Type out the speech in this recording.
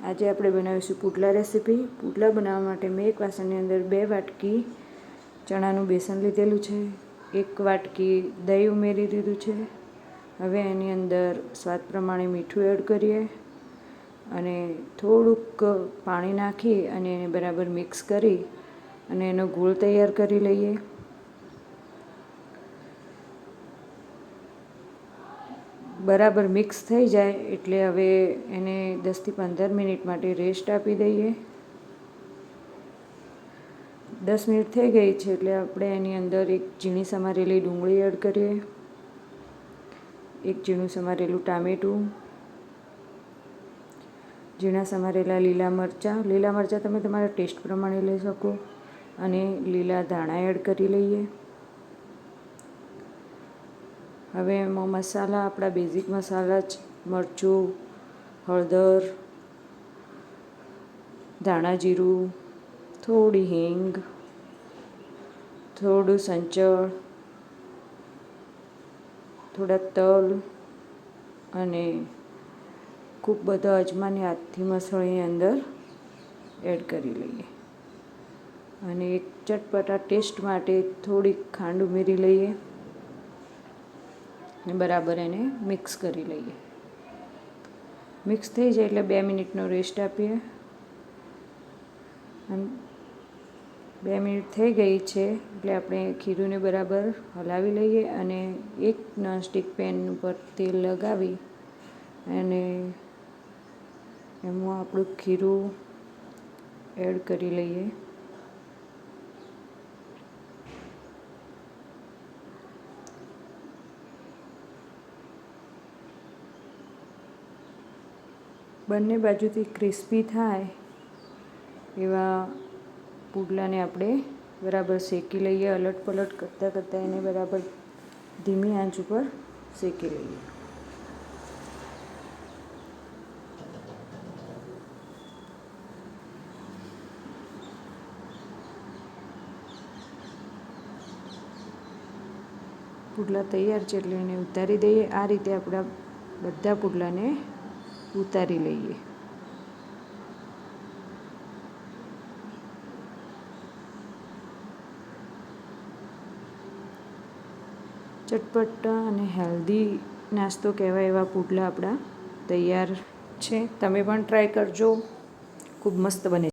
આજે આપણે બનાવીશું પુડલા રેસીપી। પુડલા બનાવવા માટે મેં એક વાસણની અંદર 2 વાટકી ચણાનું બેસન લીધેલું છે, 1 વાટકી દહીં ઉમેરી દીધું છે। હવે એની અંદર સ્વાદ પ્રમાણે મીઠું એડ કરીએ અને થોડુંક પાણી નાખી અને એને બરાબર મિક્સ કરી અને એનો ગોળ તૈયાર કરી લઈએ। બરાબર મિક્સ થઈ જાય એટલે હવે એને 10 થી 15 મિનિટ માટે રેસ્ટ આપી દઈએ। 10 મિનિટ થઈ ગઈ છે એટલે આપણે એની અંદર એક ઝીણી સમારેલી ડુંગળી એડ કરીએ, એક ઝીણું સમારેલું ટામેટું, ઝીણા સમારેલા લીલા મરચાં તમે તમારા ટેસ્ટ પ્રમાણે લઈ શકો અને લીલા ધાણા એડ કરી લઈએ। હવે એમાં મસાલા, આપણા બેઝિક મસાલા જ મરચું, હળદર, ધાણા જીરું, થોડી હિંગ, થોડું સંચળ, થોડા તલ અને ખૂબ બધા અજમાને હાથથી મસળીની અંદર એડ કરી લઈએ અને એક ચટપટા ટેસ્ટ માટે થોડીક ખાંડ ઉમેરી લઈએ અને બરાબર એને મિક્સ કરી લઈએ। મિક્સ થઈ જાય એટલે 2 મિનિટનો રેસ્ટ આપીએ અને 2 મિનિટ થઈ ગઈ છે એટલે આપણે ખીરુંને બરાબર હલાવી લઈએ અને એક નોનસ્ટિક પેન ઉપર તેલ લગાવી અને એમાં આપણું ખીરું એડ કરી લઈએ। બંને બાજુથી ક્રિસ્પી થાય એવા પુડલાને આપણે બરાબર શેકી લઈએ, અલટ પલટ કરતાં એને બરાબર ધીમી આંચ ઉપર શેકી લઈએ। પુડલા તૈયાર છે એટલે એને ઉતારી દઈએ। આ રીતે આપણા બધા પુડલાને ઉતારી લઈએ। ચટપટા અને હેલ્ધી નાસ્તો કહેવાય એવા પુડલા આપણા તૈયાર છે। તમે પણ ટ્રાય કરજો, ખૂબ મસ્ત બને છે।